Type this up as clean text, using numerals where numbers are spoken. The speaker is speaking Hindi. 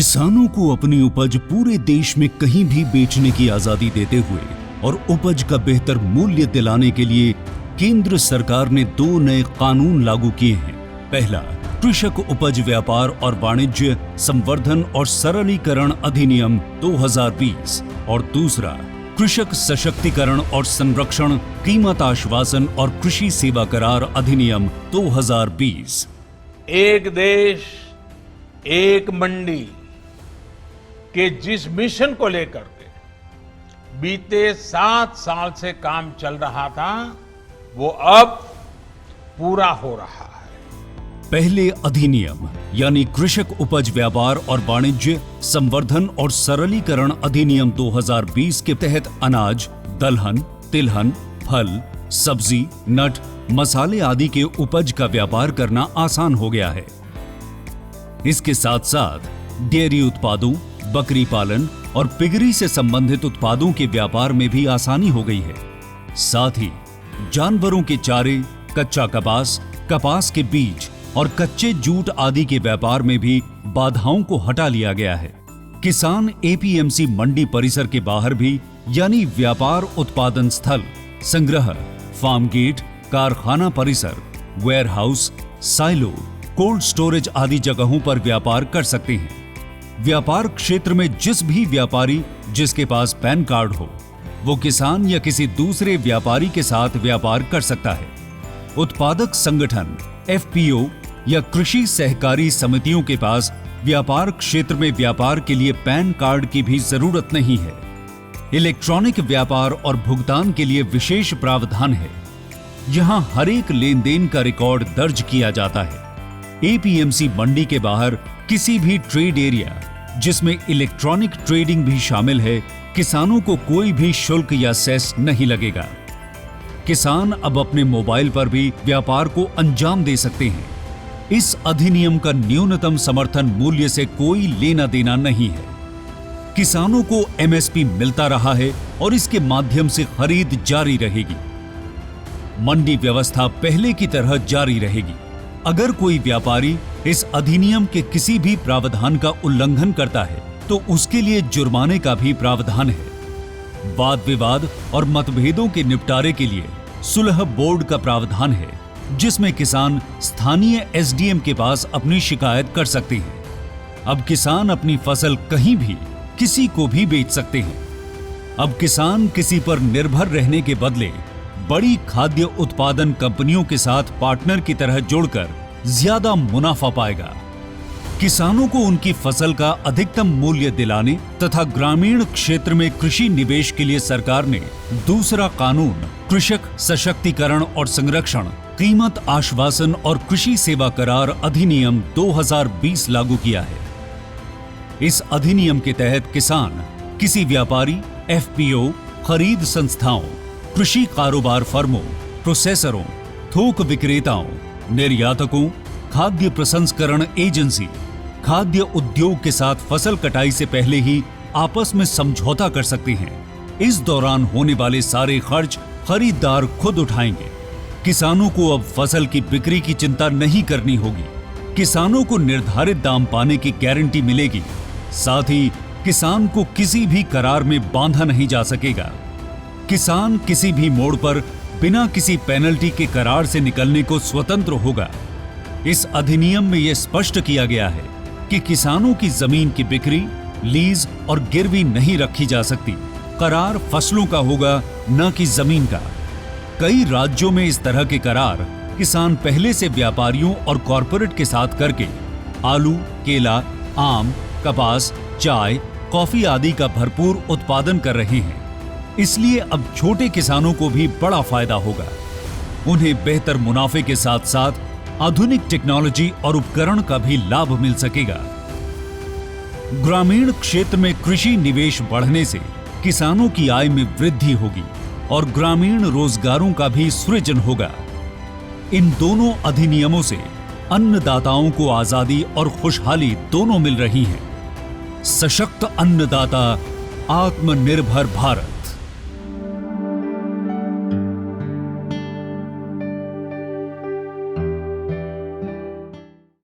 किसानों को अपनी उपज पूरे देश में कहीं भी बेचने की आजादी देते हुए और उपज का बेहतर मूल्य दिलाने के लिए केंद्र सरकार ने 2 नए कानून लागू किए हैं। पहला, कृषक उपज व्यापार और वाणिज्य संवर्धन और सरलीकरण अधिनियम 2020 और दूसरा, कृषक सशक्तिकरण और संरक्षण कीमत आश्वासन और कृषि सेवा करार अधिनियम 2020। एक देश एक मंडी के जिस मिशन को लेकर के बीते 7 साल से काम चल रहा था, वो अब पूरा हो रहा है। पहले अधिनियम यानी कृषक उपज व्यापार और वाणिज्य संवर्धन और सरलीकरण अधिनियम 2020 के तहत अनाज, दलहन, तिलहन, फल, सब्जी, नट, मसाले आदि के उपज का व्यापार करना आसान हो गया है। इसके साथ साथ डेयरी उत्पादों, बकरी पालन और पिगरी से संबंधित उत्पादों के व्यापार में भी आसानी हो गई है। साथ ही जानवरों के चारे, कच्चा कपास, कपास के बीज और कच्चे जूट आदि के व्यापार में भी बाधाओं को हटा लिया गया है। किसान एपीएमसी मंडी परिसर के बाहर भी यानी व्यापार उत्पादन स्थल, संग्रह, फार्म गेट, कारखाना परिसर, वेयरहाउस, साइलो, कोल्ड स्टोरेज आदि जगहों पर व्यापार कर सकते हैं। व्यापार क्षेत्र में जिस भी व्यापारी जिसके पास पैन कार्ड हो, वो किसान या किसी दूसरे व्यापारी के साथ व्यापार कर सकता है। उत्पादक संगठन, एफपीओ या कृषि सहकारी समितियों के पास व्यापार क्षेत्र में व्यापार के लिए पैन कार्ड की भी जरूरत नहीं है। इलेक्ट्रॉनिक व्यापार और भुगतान के लिए विशेष प्रावधान है। यहां हर एक लेन देन का रिकॉर्ड दर्ज किया जाता है। एपीएमसी मंडी के बाहर किसी भी ट्रेड एरिया जिसमें इलेक्ट्रॉनिक ट्रेडिंग भी शामिल है, किसानों को कोई भी शुल्क या सेस नहीं लगेगा। किसान अब अपने मोबाइल पर भी व्यापार को अंजाम दे सकते हैं। इस अधिनियम का न्यूनतम समर्थन मूल्य से कोई लेना देना नहीं है। किसानों को एमएसपी मिलता रहा है और इसके माध्यम से खरीद जारी रहेगी। मंडी व्यवस्था पहले की तरह जारी रहेगी। अगर कोई व्यापारी इस अधिनियम के किसी भी प्रावधान का उल्लंघन करता है तो उसके लिए जुर्माने का भी प्रावधान है। वाद विवाद और मतभेदों के निपटारे के लिए सुलह बोर्ड का प्रावधान है, जिसमें किसान स्थानीय एसडीएम के पास अपनी शिकायत कर सकते हैं। अब किसान अपनी फसल कहीं भी किसी को भी बेच सकते हैं। अब किसान किसी पर निर्भर रहने के बदले बड़ी खाद्य उत्पादन कंपनियों के साथ पार्टनर की तरह जोड़कर ज्यादा मुनाफा पाएगा। किसानों को उनकी फसल का अधिकतम मूल्य दिलाने तथा ग्रामीण क्षेत्र में कृषि निवेश के लिए सरकार ने दूसरा कानून कृषक सशक्तिकरण और संरक्षण कीमत आश्वासन और कृषि सेवा करार अधिनियम 2020 लागू किया है। इस अधिनियम के तहत किसान किसी व्यापारी, एफपीओ, खरीद संस्थाओं, कृषि कारोबार फर्मों, प्रोसेसरों, थोक विक्रेताओं, निर्यातकों, खाद्य प्रसंस्करण एजेंसी, खाद्य उद्योग के साथ फसल कटाई से पहले ही आपस में समझौता कर सकते हैं। इस दौरान होने वाले सारे खर्च खरीदार खुद उठाएंगे। किसानों को अब फसल की बिक्री की चिंता नहीं करनी होगी। किसानों को निर्धारित दाम पाने की गारंटी मिलेगी। साथ ही किसान को किसी भी करार में बांधा नहीं जा सकेगा। किसान किसी भी मोड़ पर बिना किसी पेनल्टी के करार से निकलने को स्वतंत्र होगा। इस अधिनियम में यह स्पष्ट किया गया है कि किसानों की जमीन की बिक्री, लीज और गिरवी नहीं रखी जा सकती। करार फसलों का होगा, न कि जमीन का। कई राज्यों में इस तरह के करार किसान पहले से व्यापारियों और कॉरपोरेट के साथ करके आलू, केला, आम, कपास, चाय, कॉफी आदि का भरपूर उत्पादन कर रहे हैं। इसलिए अब छोटे किसानों को भी बड़ा फायदा होगा। उन्हें बेहतर मुनाफे के साथ साथ आधुनिक टेक्नोलॉजी और उपकरण का भी लाभ मिल सकेगा। ग्रामीण क्षेत्र में कृषि निवेश बढ़ने से किसानों की आय में वृद्धि होगी और ग्रामीण रोजगारों का भी सृजन होगा। इन दोनों अधिनियमों से अन्नदाताओं को आजादी और खुशहाली दोनों मिल रही हैं। सशक्त अन्नदाता, आत्मनिर्भर भारत।